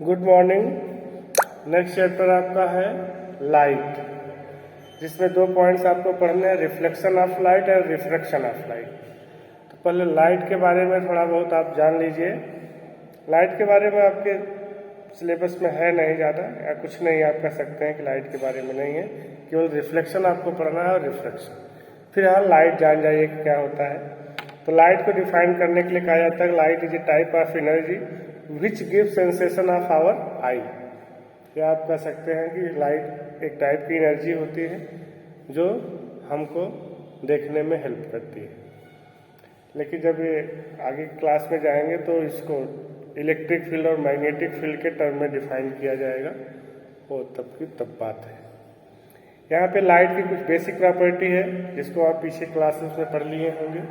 Good morning. Next chapter आपका है light, जिसमें 2 पॉइंट्स आपको पढ़ने हैं, रिफ्लेक्शन ऑफ लाइट और रिफ्रैक्शन ऑफ लाइट। तो पहले लाइट के बारे में थोड़ा बहुत आप जान लीजिए। लाइट के बारे में आपके सिलेबस में है नहीं ज़्यादा, या कुछ नहीं आप कह सकते हैं कि लाइट के बारे में नहीं है, केवल रिफ्लेक्शन आपको पढ़ना है और रिफ्रैक्शन। फिलहाल लाइट जान जाइए कि क्या होता है। तो लाइट को डिफाइन करने के लिए कहा जाता है light is a type of energy which give sensation of our eye. या आप कह सकते हैं कि लाइट एक टाइप की एनर्जी होती है जो हमको देखने में हेल्प करती है। लेकिन जब ये आगे क्लास में जाएंगे तो इसको इलेक्ट्रिक फील्ड और मैग्नेटिक फील्ड के टर्म में डिफाइन किया जाएगा, वो तब की तब बात है। यहाँ पे लाइट की कुछ बेसिक प्रॉपर्टी है जिसको आप पीछे क्लासेस में पढ़ लिए होंगे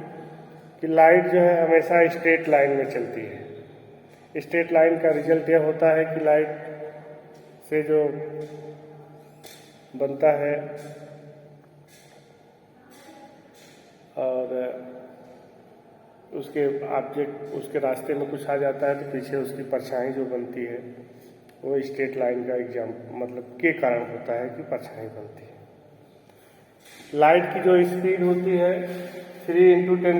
कि लाइट जो है हमेशा स्ट्रेट लाइन में चलती है। स्ट्रेट लाइन का रिजल्ट यह होता है कि लाइट से जो बनता है और उसके ऑब्जेक्ट उसके रास्ते में कुछ आ जाता है तो पीछे उसकी परछाई जो बनती है वो स्ट्रेट लाइन का मतलब के कारण होता है कि परछाई बनती है। लाइट की जो स्पीड होती है 3 × 10⁸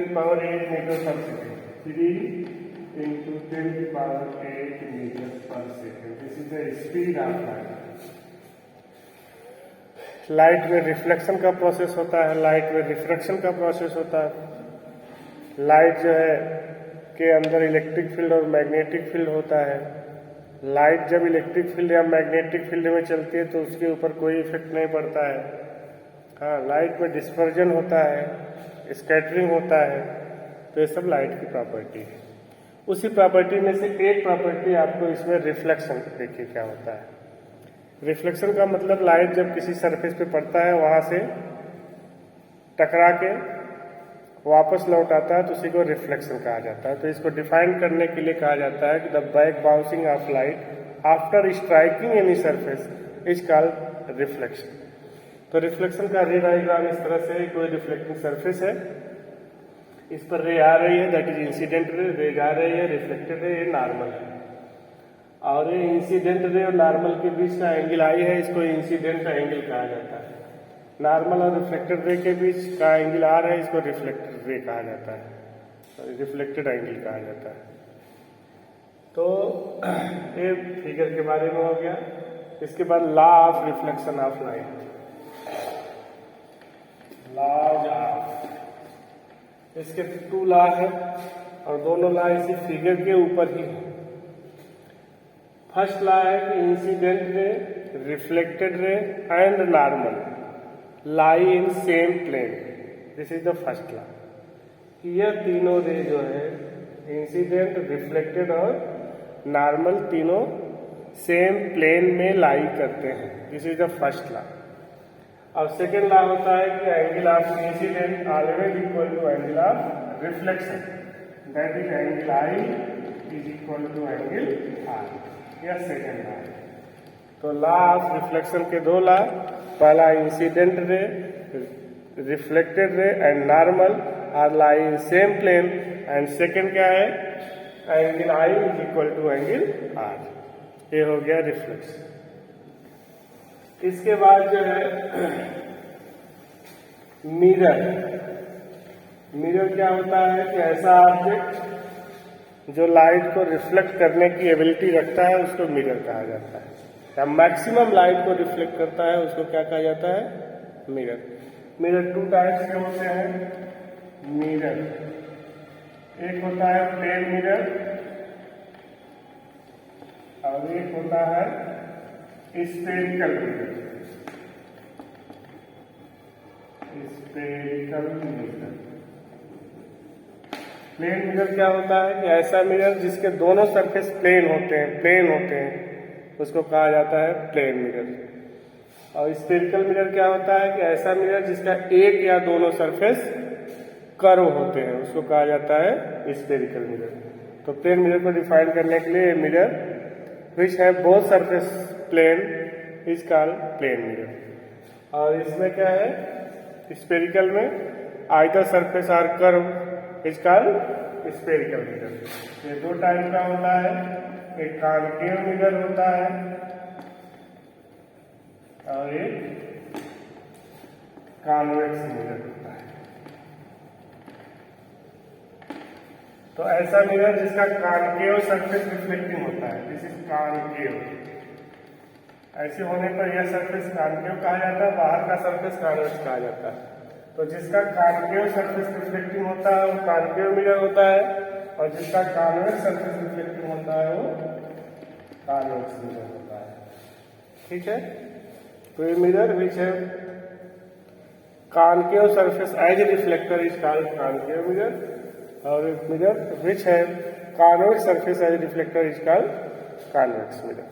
मीटर पर सेकेंड। 3 × 10⁸ मीटर पर second, this is the speed of light. Light में रिफ्लेक्शन का प्रोसेस होता है, लाइट में रिफ्रैक्शन का प्रोसेस होता है। लाइट जो है के अंदर इलेक्ट्रिक फील्ड और मैग्नेटिक फील्ड होता है। लाइट जब इलेक्ट्रिक फील्ड या मैग्नेटिक फील्ड में चलती है तो उसके ऊपर कोई इफेक्ट नहीं पड़ता है। हाँ, लाइट में डिस्पर्जन होता है, स्कैटरिंग होता है, तो ये सब लाइट की प्रॉपर्टी है। उसी प्रॉपर्टी में से एक प्रॉपर्टी आपको इसमें रिफ्लेक्शन, देखिए क्या होता है। रिफ्लेक्शन का मतलब लाइट जब किसी सरफेस पे पड़ता है वहां से टकरा के वापस लौट आता है तो उसी को रिफ्लेक्शन कहा जाता है। तो इसको डिफाइन करने के लिए कहा जाता है कि the back bouncing off light after striking any surface is called reflection. तो रिफ्लेक्शन का रे डायग्राम इस तरह से, कोई रिफ्लेक्टिंग सरफेस है, इस पर रे आ रही है, दैट इज इंसिडेंट रे, रे जा रही है, रिफ्लेक्टेड रे, ये नॉर्मल है। और ये इंसिडेंट रे और नॉर्मल के बीच का एंगल आई है, इसको इंसिडेंट एंगल कहा जाता है। नॉर्मल और रिफ्लेक्टेड रे के बीच का एंगल आर है, इसको रिफ्लेक्टेड रे कहा जाता है, रिफ्लेक्टेड एंगल कहा जाता है। तो ये फिगर के बारे में हो गया। इसके बाद law of reflection of light, laws of, इसके 2 लॉ है और दोनों लॉ इसी फिगर के ऊपर ही है। फर्स्ट लॉ है कि incident ray, reflected ray and normal lie in same plane. This is the first law कि यह तीनों रे जो है इंसिडेंट, रिफ्लेक्टेड और नॉर्मल तीनों सेम प्लेन में लाई करते हैं। This is the first law. और सेकेंड लॉ होता है कि angle of incidence always equal to angle of reflection, that is angle I is equal to angle R. यह सेकेंड लॉ है। तो लॉ ऑफ रिफ्लेक्शन के 2 लॉ, पहला incident ray, reflected ray and normal are lie in same plane, and second क्या है, angle I is equal to angle R. ये हो गया रिफ्लेक्शन। इसके बाद जो है मिरर। मिरर क्या होता है कि ऐसा ऑब्जेक्ट जो लाइट को रिफ्लेक्ट करने की एबिलिटी रखता है उसको मिरर कहा जाता है, या मैक्सिमम लाइट को रिफ्लेक्ट करता है उसको क्या कहा जाता है, मिरर। मिरर 2 टाइप्स के होते हैं। मिरर एक होता है प्लेन मिरर और एक होता है spherical mirror. Spherical mirror, plane mirror क्या होता है कि ऐसा मिरर जिसके दोनों सरफेस प्लेन होते हैं उसको कहा जाता है प्लेन मिरर। और स्फेरिकल मिरर क्या होता है कि ऐसा मिरर जिसका एक या दोनों सरफेस कर्व होते हैं उसको कहा जाता है स्फेरिकल मिरर। तो प्लेन मिरर को डिफाइन करने के लिए मिरर विच है both surface plane is called plane mirror. और इसमें क्या है, स्फेरिकल में either surface are curve is called spherical mirror. ये 2 टाइप का होता है, एक कॉनकेव मिरर होता है और एक कॉन्वेक्स मिरर होता है। तो ऐसा मिरर जिसका कॉनकेव सरफेस रिफ्लेक्टिंग होता है, दिस इज कॉनकेव। ऐसे होने पर यह सरफेस कॉनकेव कहा जाता है, बाहर का सरफेस कॉन्वेक्स कहा जाता है। तो जिसका कॉनकेव सरफेस रिफ्लेक्टिंग होता है वो कॉनकेव मिरर होता है, और जिसका कॉन्वेक्स सरफेस रिफ्लेक्टिंग होता है वो कॉन्वेक्स मिरर होता है। ठीक है, तो ये मिरर विच है concave surface as reflector is called concave mirror, और मिरर विच है convex surface as reflector is called convex mirror.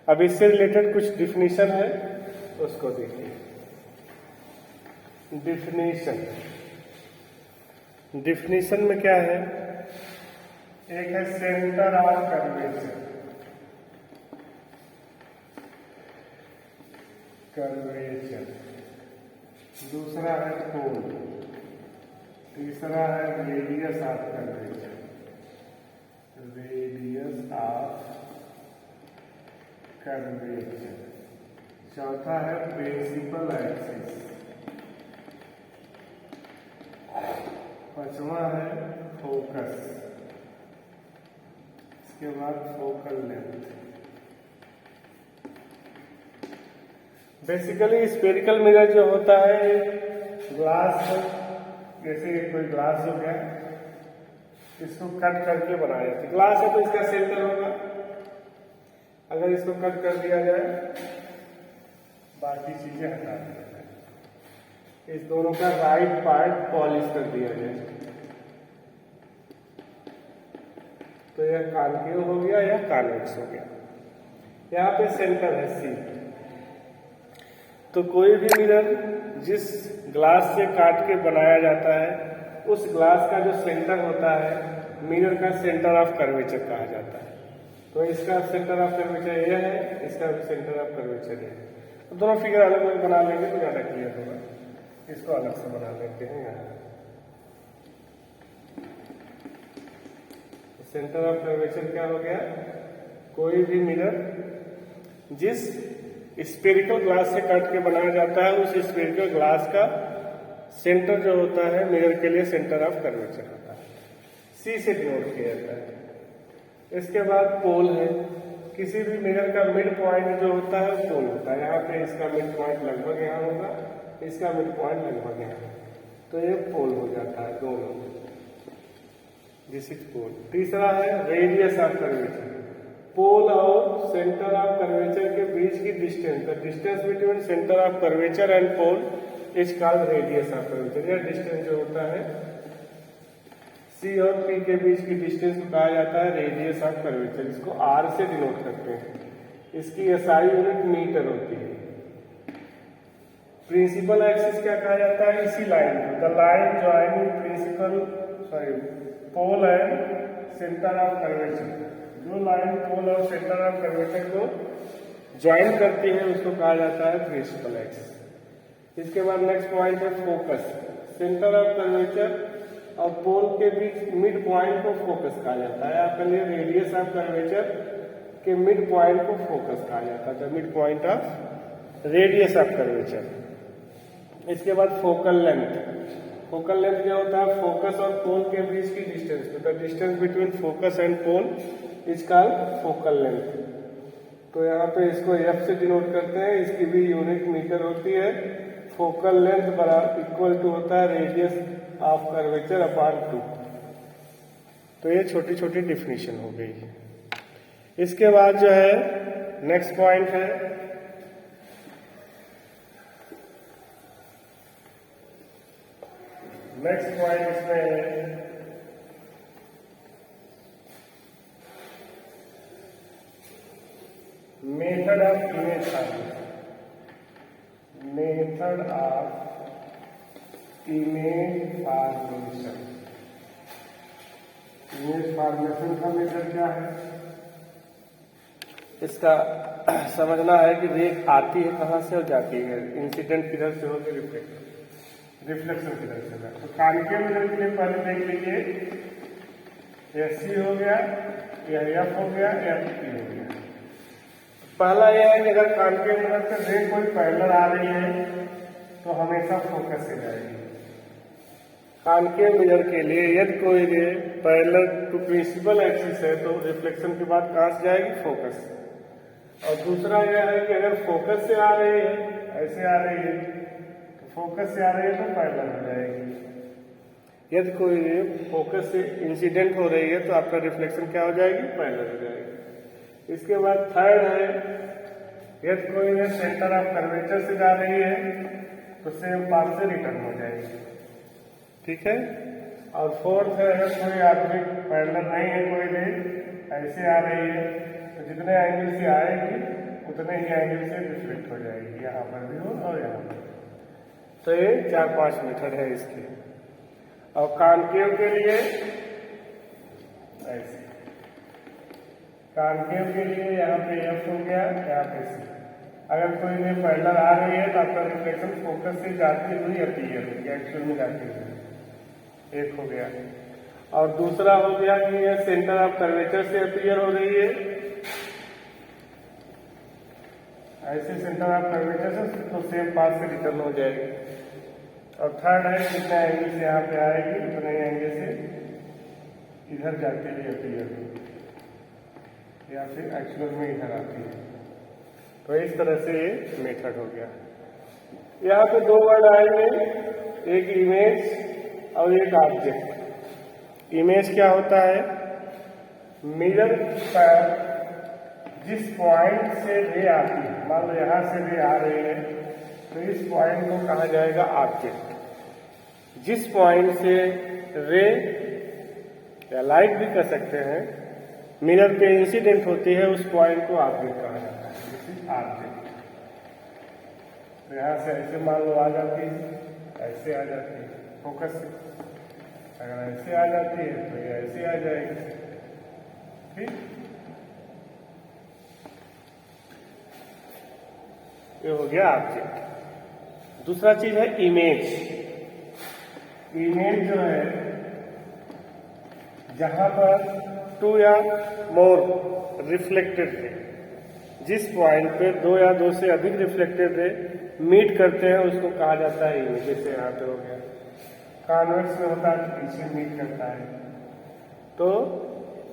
अब इससे रिलेटेड कुछ डिफिनीशन है, उसको देखिए। डिफिनीशन में क्या है, एक है सेंटर ऑफ कर्वेचर, दूसरा है पोल, तीसरा है रेडियस ऑफ कर्वेचर, चौथा है प्रिंसिपल एक्सिस, पांचवा है फोकस, इसके बाद focal length. Basically spherical mirror जो होता है ग्लास, जैसे कोई ग्लास हो गया, इसको कट करके बनाया जाता है। ग्लास है तो इसका सेंटर होगा, अगर इसको कट कर दिया जाए बाकी चीजें हटा दी जाए, इस दोनों का राइट पार्ट पॉलिश कर दिया जाए, तो यह कॉनकेव हो गया या कॉन्वेक्स हो गया। यहाँ पे सेंटर है सी। तो कोई भी मिरर जिस ग्लास से काट के बनाया जाता है, उस ग्लास का जो सेंटर होता है मिरर का सेंटर ऑफ कर्वेचर कहा जाता है। तो इसका सेंटर ऑफ कर्वेचर यह है, इसका भी सेंटर ऑफ कर्वेचर है। तो दोनों फिगर अलग अलग बना लेंगे तो ज़्यादा क्लियर होगा। इसको अलग से बना लेते हैं। यहाँ सेंटर ऑफ कर्वेचर क्या हो गया, कोई भी मिरर जिस स्फेरिकल ग्लास से काट के बनाया जाता है, उस स्फेरिकल ग्लास का सेंटर जो होता है मिरर के लिए सेंटर ऑफ कर्वेचर होता है, सी से डिनोट किया जाता है। इसके बाद पोल है, किसी भी मिरर का मिड पॉइंट जो होता है पोल होता है। यहाँ पे इसका मिड पॉइंट लगभग यहाँ होगा, इसका मिड पॉइंट लगभग यहाँ, तो ये पोल हो जाता है दोनों, दिस इज पोल। तीसरा है रेडियस ऑफ कर्वेचर, पोल और सेंटर ऑफ कर्वेचर के बीच की distance, the distance between centre of curvature and pole is called radius of curvature. यह डिस्टेंस जो होता है सी और पी के बीच की डिस्टेंस को कहा जाता है रेडियस ऑफ कर्वेचर। इसको आर से डिनोट करते हैं, इसकी एसआई यूनिट मीटर होती है। प्रिंसिपल एक्सिस क्या कहा जाता है, इसी लाइन को, the line joining pole and centre of curvature, जो लाइन पोल और सेंटर ऑफ कर्वेचर को ज्वाइन करती है उसको कहा जाता है प्रिंसिपल एक्सिस। इसके बाद नेक्स्ट पॉइंट है फोकस, सेंटर ऑफ कर्वेचर और पोल के बीच मिड पॉइंट को फोकस कहा जाता है। आपके लिए रेडियस ऑफ कर्वेचर के मिड पॉइंट को फोकस कहा जाता है, mid point of radius of curvature. इसके बाद फोकल लेंथ, फोकल लेंथ क्या होता है, फोकस और पोल के बीच की डिस्टेंस, तो the distance between focus and pole is called focal length. तो यहाँ पे इसको एफ से डिनोट करते हैं, इसकी भी यूनिट मीटर होती है। फोकल लेंथ बराबर इक्वल टू होता है रेडियस ऑफ कर्वेचर अपॉन 2। तो ये छोटी छोटी डिफिनीशन हो गई। इसके बाद जो है नेक्स्ट पॉइंट है इसमें method of image formation, method of image formation. Image formation का मेथड क्या है, इसका समझना है कि रेख आती है कहाँ से और जाती है, इंसिडेंट किधर से होगी, रिफ्लेक्शन किधर से होगा। तो कॉनकेव मिरर के लिए पहले देख लीजिए, एसी हो गया, यह एफ हो गया, एफ पी हो गया। पहला यह है कि अगर कॉन्केव मिरर से रे कोई पैरेलल आ रही है तो हमेशा फोकस से जाएगी। कॉन्केव मिरर के लिए यदि कोई ray parallel to principal axis है तो रिफ्लेक्शन के बाद कहाँ से जाएगी? फोकस। और दूसरा यह है कि अगर फोकस से आ रही है, ऐसे आ रही है, तो फोकस से आ रही है तो पैरेलल हो जाएगी। यदि कोई रे फोकस से इंसिडेंट हो रही है तो आपका रिफ्लेक्शन क्या हो जाएगी? पैरेलल हो जाएगी। इसके बाद थर्ड है, यदि कोई रे सेंटर ऑफ कर्वेचर से जा रही है तो सेम पाथ से रिटर्न हो जाएगी। ठीक है। और फोर्थ है, अगर कोई ऑब्जेक्ट पैरेलल नहीं है, कोई रे ऐसे आ रही है तो जितने एंगल से आएगी उतने ही एंगल से रिफ्लेक्ट हो जाएगी, यहाँ पर भी हो और यहाँ पर। तो ये 4-5 मेथड है इसके। और कॉन्केव के लिए ऐसे, कॉन्केव के लिए यहाँ पे एफ हो गया, यहाँ पे सी। अगर कोई रे पैरेलल आ रही है तो आपका रिफ्लेक्शन फोकस से जाती हुई अपीयर होगी, एक्चुअल में जाती हुई, एक हो गया। और दूसरा हो गया कि यह सेंटर ऑफ कर्वेचर से अपीयर हो रही है, ऐसे सेंटर ऑफ कर्वेचर से, तो सेम पाथ से रिटर्न हो जाएगी। और थर्ड है, जितने एंगल से यहाँ पे आएगी उतने एंगल से इधर जाती हुई अपीयर होगी, या फिर एक्चुअल में इधर आती है। तो इस तरह से ये मेथड हो गया। यहाँ पे 2 वर्ड आएंगे, एक इमेज और एक ऑब्जेक्ट। इमेज क्या होता है? मिरर पर जिस पॉइंट से रे आती है, मान लो यहाँ से रे आ रही है तो इस पॉइंट को कहा जाएगा ऑब्जेक्ट। जिस पॉइंट से रे या लाइट भी कर सकते हैं मिरर पे इंसिडेंट होती है, उस पॉइंट को ऑब्जेक्ट कहा जाता है, ऑब्जेक्ट। तो यहाँ से ऐसे मान लो आ जाती है, ऐसे आ जाती है फोकस से, अगर ऐसे आ जाती है तो ये ऐसे आ जाएगी। ठीक, ये हो गया ऑब्जेक्ट। दूसरा चीज है इमेज। इमेज जो है जहां पर 2 या मोर रिफ्लेक्टेड रे, जिस पॉइंट पे 2 या 2 से अधिक रिफ्लेक्टेड रे मीट करते हैं उसको कहा जाता है इमेज। जैसे यहाँ पे हो गया, कॉन्वेक्स में होता है पीछे मीट करता है। तो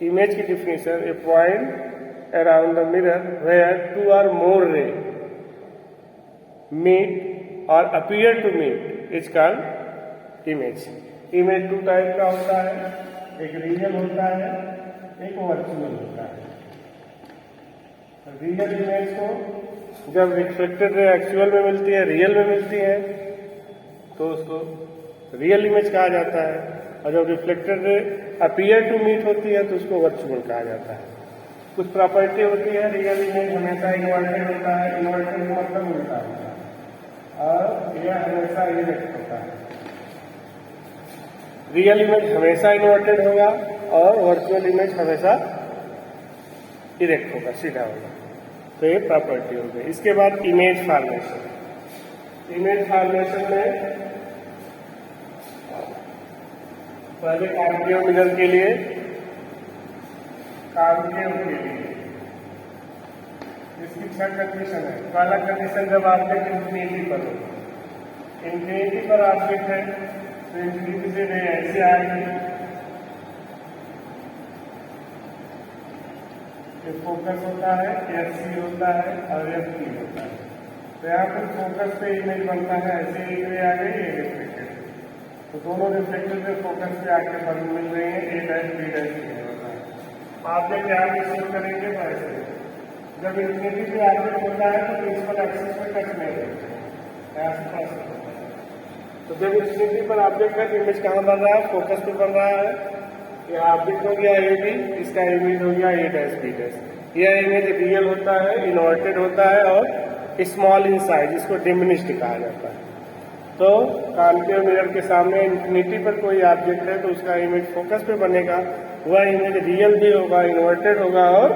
इमेज की definition, a point around the mirror where 2 or more ray meet और appear to meet is called image. Image 2 type का होता है, एक रियल होता है, एक वर्चुअल होता है। रियल इमेज को जब रिफ्लेक्टेड रे एक्चुअल में मिलती है, रियल में मिलती है, तो उसको रियल इमेज कहा जाता है। और जब reflected ray appear to meet होती है तो उसको वर्चुअल कहा जाता है। कुछ प्रॉपर्टी होती है, रियल इमेज हमेशा इन्वर्टेड होता है, इन्वर्टेड मतलब उल्टा होता है, और यह हमेशा इरेक्ट होता है। रियल इमेज हमेशा इन्वर्टेड होगा और वर्चुअल इमेज हमेशा इरेक्ट होगा, सीधा होगा। तो ये प्रॉपर्टी हो गई। इसके बाद इमेज फॉर्मेशन। इमेज फॉर्मेशन में पहले कॉन्केव मिरर के लिए, कॉन्केव के लिए इसकी 6 कंडीशन है। पहला कंडीशन, जब ऑब्जेक्ट इंफिनिटी पर हो। इंफिनिटी पर ऑब्जेक्ट है तो इंफिनिटी से रे ऐसे आएगी, ये फोकस होता है, एफ सी होता है और एफ पी होता है। तो यहाँ पर फोकस पे इमेज बनता है, ऐसे एक रे आ गई, ये रिफ्लेक्टेड, तो दोनों रिफ्लेक्टेड में फोकस पे आके बन मिल रही है, ए डैश बी डैश होता है। ऑब्जेक्ट यहाँ पे शेयर करेंगे तो ऐसे, जब इंफिनिटी पे ऑब्जेक्ट होता है तो प्रिंसिपल एक्सिस पे टच नहीं करते हैं, यहाँ से पास होता है। तो जब इंफिनिटी पर ऑब्जेक्ट है तो इमेज कहाँ बन रहा है? फोकस पे बन रहा है। यह ऑब्जेक्ट हो गया ए बी, इसका इमेज हो गया ए डैश बी डैश। यह इमेज रियल होता है, इन्वर्टेड होता है और स्मॉल इन साइज, इसको डिमिनिश्ड कहा जाता है। तो कॉन्केव मिरर के सामने इंफिनिटी पर कोई ऑब्जेक्ट है तो उसका इमेज फोकस पे बनेगा, वह इमेज रियल भी होगा, इन्वर्टेड होगा और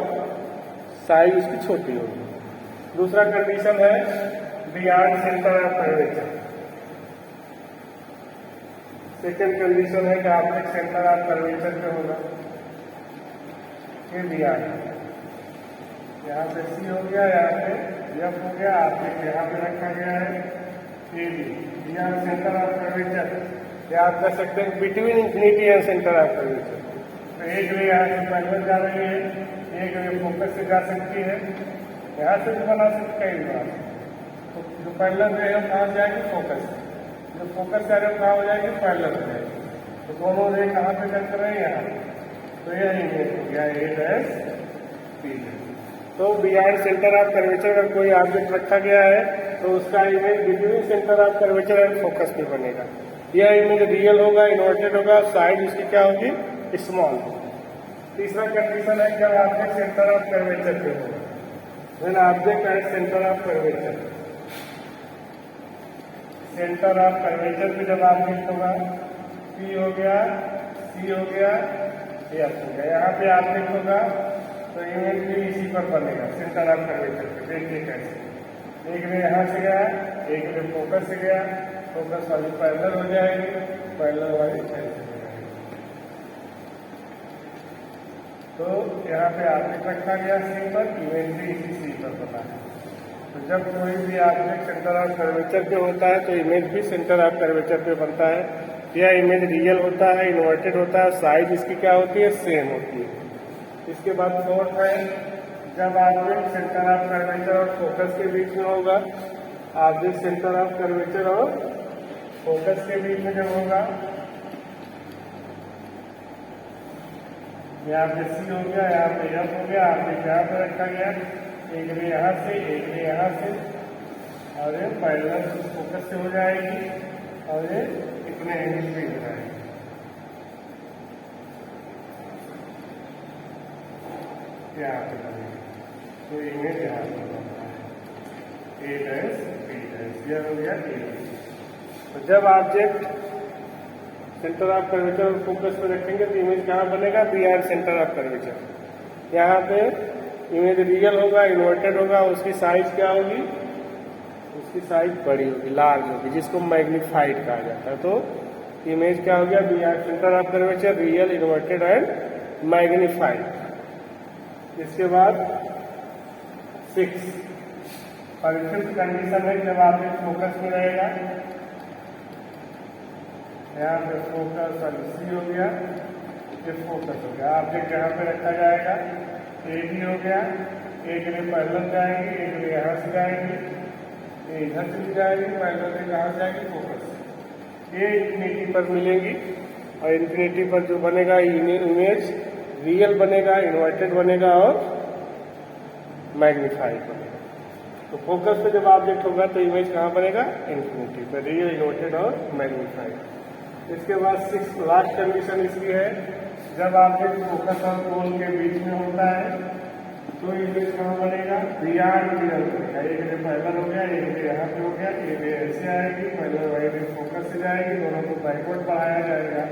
साइज उसकी छोटी होगी। दूसरा कंडीशन है beyond centre of curvature. Second condition है कि ऑब्जेक्ट सेंटर ऑफ कर्वेचर पे होगा। ये बियॉन्ड, यहाँ पे सी हो गया, यहाँ पे एफ हो गया, ऑब्जेक्ट यहाँ पे रखा गया है A B, beyond centre of curvature, या आप कह सकते हैं between infinity and centre of curvature. तो एक रे यहाँ से पैरेलल जा रही है, एक रे फोकस से जा सकती है, यहाँ से भी बना सकते हैं, कई बार। तो जो पैरेलल रे है कहाँ जाएगी, फोकस, जो फोकस से आ रहे कहाँ हो जाएगी, पैरेलल हो जाएगी। तो दोनों रे कहाँ पे टच कर रहे हैं, यहाँ। तो यह इमेज हो गया ए डैश बी। तो बियॉन्ड सेंटर ऑफ कर्वेचर अगर कोई ऑब्जेक्ट रखा गया है तो उसका image between centre of curvature and focus पे बनेगा। यह इमेज रियल होगा, इन्वर्टेड होगा, साइज इसकी क्या होगी, स्मॉल। तीसरा कंडीशन है जब ऑब्जेक्ट सेंटर ऑफ कर्वेचर पे होगा, when object at centre of curvature, centre of curvature पे जब ऑब्जेक्ट होगा, पी हो गया, सी हो गया, एफ हो गया, यहाँ पे ऑब्जेक्ट होगा तो इमेज भी इसी पर बनेगा, सेंटर ऑफ कर्वेचर पे। देखिए कैसे, एक रे यहाँ से गया, एक रे फोकस से गया, फोकस वाली पैरेलल हो जाएगी, पैरेलल वाली ऐसे हो जाएगी। तो यहाँ पे ऑब्जेक्ट रखा गया सी पर, इमेज भी इसी सी पर बना है। तो जब कोई भी ऑब्जेक्ट सेंटर ऑफ कर्वेचर पे होता है तो इमेज भी सेंटर ऑफ कर्वेचर पे बनता है। यह इमेज रियल होता है, इन्वर्टेड होता है, साइज इसकी क्या होती है, सेम होती है। इसके बाद फोर्थ है जब ऑब्जेक्ट सेंटर ऑफ कर्वेचर और फोकस के बीच में होगा, ऑब्जेक्ट सेंटर ऑफ कर्वेचर और फोकस के बीच में जब होगा, यहाँ पे सी हो गया, यहाँ पे एफ हो गया, ऑब्जेक्ट यहाँ पे रखा गया, एक रे यहाँ से, एक रे यहाँ से, और ये पैरेलल फोकस से हो जाएगी, और ये इतने एंगल पे हो जाएगी। यहाँ पे बनेगी, तो इमेज यहाँ पे बनता है ए डैश बी डैश, यह हो गया ए। तो जब ऑब्जेक्ट सेंटर ऑफ कर्वेचर और फोकस पे रखेंगे तो इमेज कहाँ बनेगा, बियॉन्ड सेंटर ऑफ कर्वेचर। यहाँ पे इमेज रियल होगा, इन्वर्टेड होगा, उसकी साइज क्या होगी, उसकी साइज बड़ी होगी, लार्ज होगी, जिसको मैग्नीफाइड कहा जाता है। तो इमेज क्या हो गया, beyond centre of curvature, real, inverted and magnified. इसके बाद 6 और फिफ्थ कंडीशन है जब ऑब्जेक्ट फोकस में रहेगा, यहाँ पे फोकस और सी हो गया, ये फोकस हो गया, ऑब्जेक्ट यहाँ पे रखा जाएगा, ए बी हो गया, एक रे पैरेलल जाएगी, एक रे यहाँ से जाएगी, ये इधर चली जाएगी, पैरेलल रे कहाँ जाएगी, फोकस। ये इंफिनिटी पर मिलेंगी और इंफिनिटी पर जो बनेगा इमेज रियल बनेगा, इन्वर्टेड बनेगा और मैग्नीफाइड बनेगा। तो फोकस पे जब ऑब्जेक्ट होगा तो इमेज कहाँ बनेगा, इंफिनिटी पे, रियल, इन्वर्टेड और मैग्नीफाइड। इसके बाद 6 लास्ट कंडीशन इसकी है जब ऑब्जेक्ट फोकस और पोल के बीच में होता है तो इमेज कहाँ बनेगा, बियॉन्ड मिरर बनेगा। एक रे पैरेलल हो गया, एक रे यहाँ पे हो गया, एक रे ऐसे आएगी, पैरेलल वाली रे फोकस से जाएगी, दोनों को बैकवर्ड बढ़ाया जाएगा,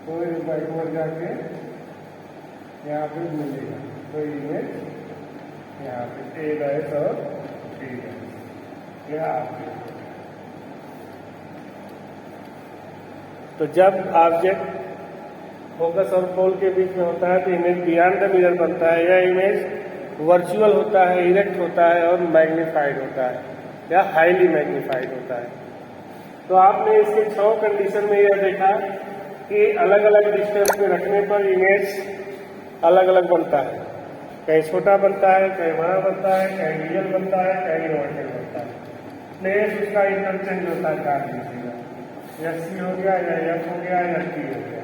तो ये बैकवर्ड जाके यहाँ पे मिलेगा। तो इमेज यहाँ पे ए डैश और बी डैश, यह ऑब्जेक्ट। तो जब ऑब्जेक्ट फोकस और पोल के बीच में होता है तो इमेज बियॉन्ड द मिरर बनता है। यह इमेज वर्चुअल होता है, इरेक्ट होता है और मैग्नीफाइड होता है या हाईली मैग्नीफाइड होता है। तो आपने इसके 6 कंडीशन में यह देखा कि अलग अलग डिस्टेंस में रखने पर इमेज अलग अलग बनता है, कहीं छोटा बनता है, कहीं बड़ा बनता है, कहीं रियल बनता है, कहीं इन्वर्टेड बनता है। प्लेस उसका इंटरचेंज होता है, ध्यान दीजिएगा, या सी हो गया, या एफ हो गया, या टी हो गया।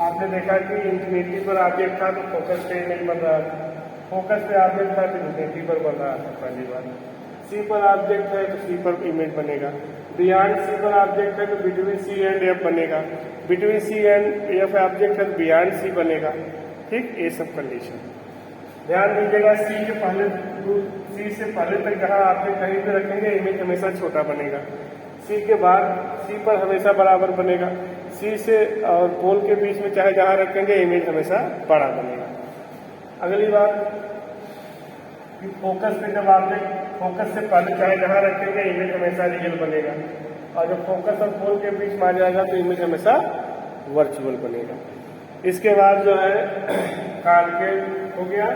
आपने देखा कि इंफिनिटी पर ऑब्जेक्ट था तो फोकस पे इमेज बन रहा था, फोकस पे ऑब्जेक्ट था तो इंफिनिटी पर बन रहा था, पहली बात। सी पर ऑब्जेक्ट है तो सी पर इमेज बनेगा, बियॉन्ड सी पर ऑब्जेक्ट है तो बिटवीन सी एंड एफ बनेगा, between C and F object है तो बियॉन्ड सी बनेगा। ठीक, ये सब कंडीशन ध्यान दीजिएगा। सी से पहले तक जहाँ ऑब्जेक्ट कहीं पे रखेंगे इमेज हमेशा छोटा बनेगा, सी के बाद सी पर हमेशा बराबर बनेगा, सी से और पोल के बीच में चाहे जहाँ रखेंगे इमेज हमेशा बड़ा बनेगा। अगली बात कि फोकस पे जब ऑब्जेक्ट फोकस से पहले चाहे जहाँ रखेंगे इमेज हमेशा रियल बनेगा, और जब फोकस और पोल के बीच में आ जाएगा तो इमेज हमेशा वर्चुअल बनेगा। इसके बाद जो है कॉन्केव हो गया।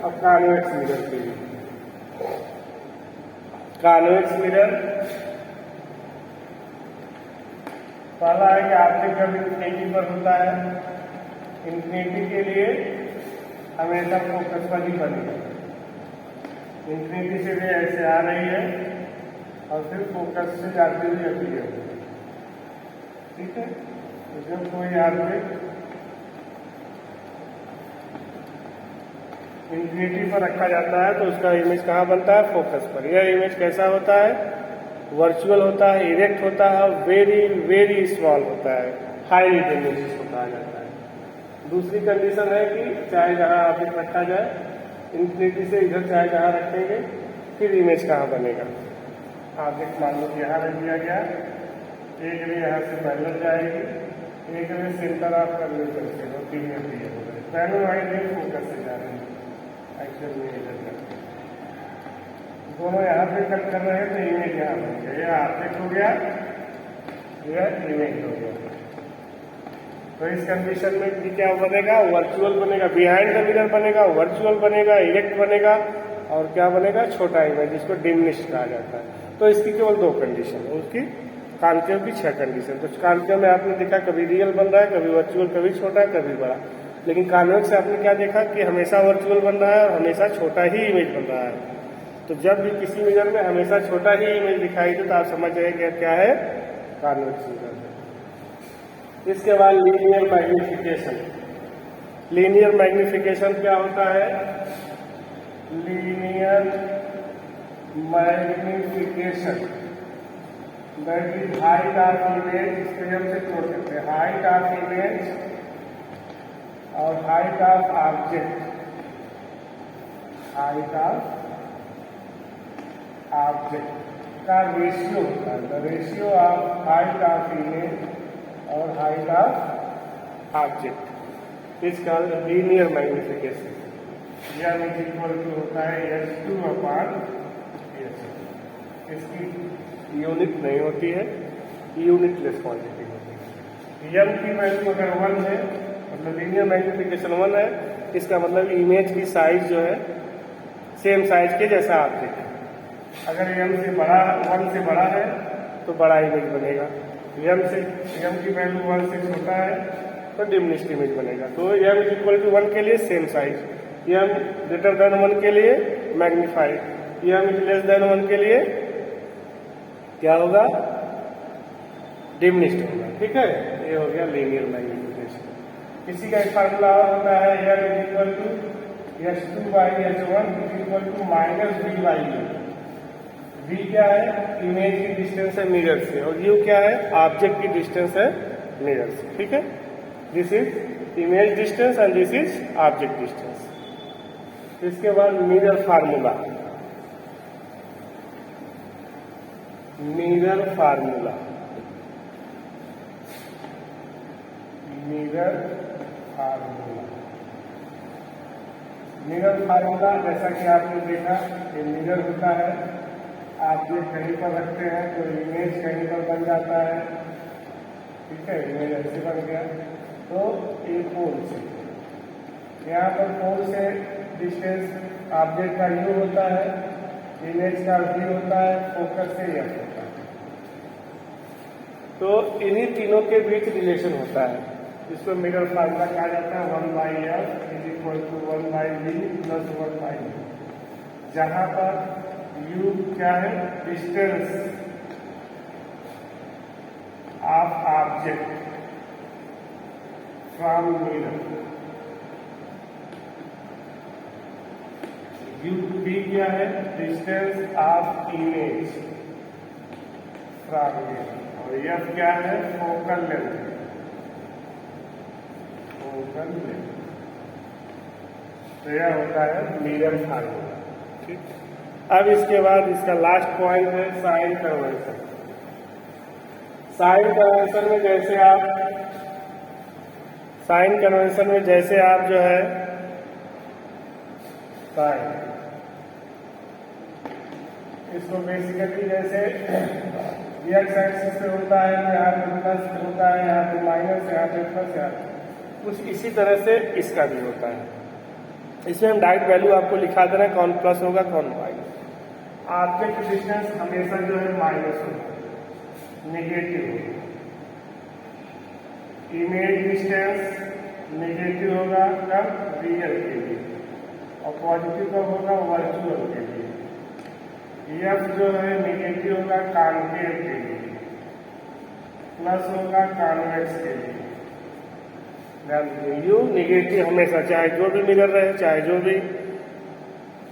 अब कॉन्वेक्स मिरर के लिए, कॉन्वेक्स मिरर पहला है कि ऑब्जेक्ट जब इन्फिनिटी पर होता है, इन्फिनिटी के लिए हमेशा फोकस पर ही बनेगा। इन्फिनिटी से भी ऐसे आ रही है और फिर फोकस से जाती हुई अपीयर होगी, ठीक है। तो जब कोई ऑब्जेक्ट इन्फिनिटी पर रखा जाता है तो उसका इमेज कहाँ बनता है? फोकस पर। यह इमेज कैसा होता है? वर्चुअल होता है, इरेक्ट होता है, वेरी वेरी स्मॉल होता है, हाईली डिमिनिश्ड इसको कहा जाता है। दूसरी कंडीशन है कि चाहे जहाँ ऑब्जेक्ट रखा जाए, इन्फिनिटी से इधर चाहे जहाँ रखेंगे, फिर इमेज कहाँ बनेगा? ऑब्जेक्ट मान लो कि यहाँ रख दिया गया, एक रे यहाँ से पैरेलल जाएगी, एक रे सेंटर ऑफ कर्वेचर से और तीन में क्लियर हो गए। पैरेलल वाली रे फोकस से जा रहे हैं, एक्चुअल में इधर करते हैं, दोनों यहाँ पे कट कर रहे हैं तो इमेज यहाँ बन गया। यह ऑब्जेक्ट हो गया, यह इमेज हो गया। तो इस कंडीशन में भी क्या बनेगा? वर्चुअल बनेगा, बिहाइंड द मिरर बनेगा, वर्चुअल बनेगा, इरेक्ट बनेगा और क्या बनेगा? छोटा इमेज, जिसको डिमिनिश्ड कहा जाता है। तो इसकी केवल दो कंडीशन है, उसकी कॉन्केव की 6 कंडीशन। तो कॉन्केव में आपने देखा कभी रियल बन रहा है, कभी वर्चुअल, कभी छोटा, कभी बड़ा। लेकिन कॉन्वेक्स से आपने क्या देखा कि हमेशा वर्चुअल बन रहा है और हमेशा छोटा ही इमेज बन रहा है। तो जब भी किसी मिरर में हमेशा छोटा ही इमेज दिखाई दे तो आप समझ जाएंगे क्या है? कॉन्वेक्स मिरर है। इसके बाद लीनियर मैग्निफिकेशन। लीनियर मैग्निफिकेशन क्या होता है? Linear magnification that is height of image, इसको हम से छोड़ सकते हैं, हाइट ऑफ इमेज और height of object, height of object का रेशियो होता है। The ratio of height of image और height of object is called linear magnification. यह इज इक्वल टू होता है S2/S। इसकी यूनिट नहीं होती है, यूनिटलेस क्वांटिटी होती है। m की वैल्यू अगर 1 है, मतलब लीनियर मैग्निफिकेशन 1 है, इसका मतलब इमेज की साइज जो है सेम साइज के जैसा ऑब्जेक्ट है। अगर m से बड़ा, 1 से बड़ा है तो बड़ा इमेज बनेगा, m की वैल्यू 1 से छोटा है तो डिमिनिश्ड इमेज बनेगा। तो m इक्वल टू 1 के लिए same size, m greater than 1 के लिए मैग्नीफाइड, m लेस देन 1 के लिए क्या होगा? डिमिनिश्ड होगा, ठीक है। ये हो गया लीनियर मैग्निफिकेशन। इसी का एक फार्मूला और होता है, m is equal to S2/S1 is equal to -V/U। V क्या है? इमेज की डिस्टेंस है मिरर से, और U क्या है? ऑब्जेक्ट की डिस्टेंस है मिरर से, ठीक है। This is image distance and this is object distance. इसके बाद mirror formula, mirror formula, mirror formula, mirror formula जैसा कि आपने देखा कि मिरर होता है, आप ये कहीं पर रखते हैं तो इमेज कहीं पर बन जाता है, ठीक है। इमेज ऐसे बन गया तो एक पोल से, यहाँ पर पोल से डिस्टेंस ऑब्जेक्ट का U होता है, इमेज का V होता है, फोकस से F होता है। तो इन्हीं तीनों के बीच रिलेशन होता है, इसको मिरर फार्मूला कहा जाता है। 1/F is equal to 1/V plus 1/U, जहाँ पर U क्या है? Distance of object from mirror, V क्या है? Distance of image from mirror, और F क्या है? Focal length, focal length. तो यह होता है मिरर फार्मूला, ठीक। अब इसके बाद इसका लास्ट पॉइंट है साइन कन्वेंशन। साइन कन्वेंशन में जैसे आप, साइन कन्वेंशन में जैसे आप जो है साइन, इसको बेसिकली जैसे एक्स एक्सिस पे होता है, यहाँ पे प्लस होता है, यहाँ पे माइनस, यहाँ पे प्लस, यहाँ पे कुछ इसी तरह से इसका भी होता है। इसमें हम डायरेक्ट वैल्यू आपको लिखा दे रहे हैं, कौन प्लस होगा कौन माइनस। ऑब्जेक्ट डिस्टेंस हमेशा जो है माइनस होगा, नेगेटिव होगा। इमेज डिस्टेंस नेगेटिव होगा कब, रियल के लिए, और पॉजिटिव कब होगा, वर्चुअल के लिए। एफ जो है नेगेटिव होगा कॉन्केव के लिए, प्लस होगा कॉन्वेक्स के लिए। यू नेगेटिव हमेशा, चाहे जो भी मिरर रहे, चाहे जो भी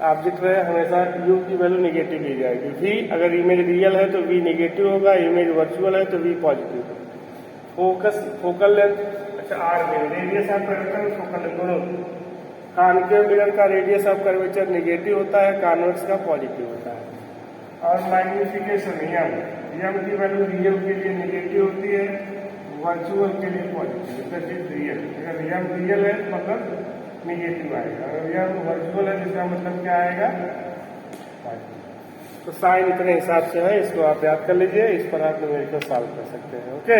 ऑब्जेक्ट रहे, हमेशा यू की वैल्यू नेगेटिव ली जाएगी। वी अगर इमेज रियल है तो वी नेगेटिव होगा, इमेज वर्चुअल है तो वी पॉजिटिव होगा। फोकस फोकल लेंथ, अच्छा आर में radius of curvature, focal length दोनों। कॉन्केव मिरर का रेडियस ऑफ कर्वेचर नेगेटिव होता है, कॉन्वेक्स का पॉजिटिव होता है। और मैग्निफिकेशन यम की वैल्यू रियल के लिए नेगेटिव होती है, वर्चुअल के लिए पॉजिटिव, दैट इज रियल। अगर यम रियल है तो मतलब नेगेटिव आएगा, अगर यम वर्चुअल है जिसका मतलब क्या आएगा, पॉजिटिव। तो साइन इतने हिसाब से है, इसको आप याद कर लीजिए, इस पर आप न्यूमेरिकल सॉल्व कर सकते हैं। ओके।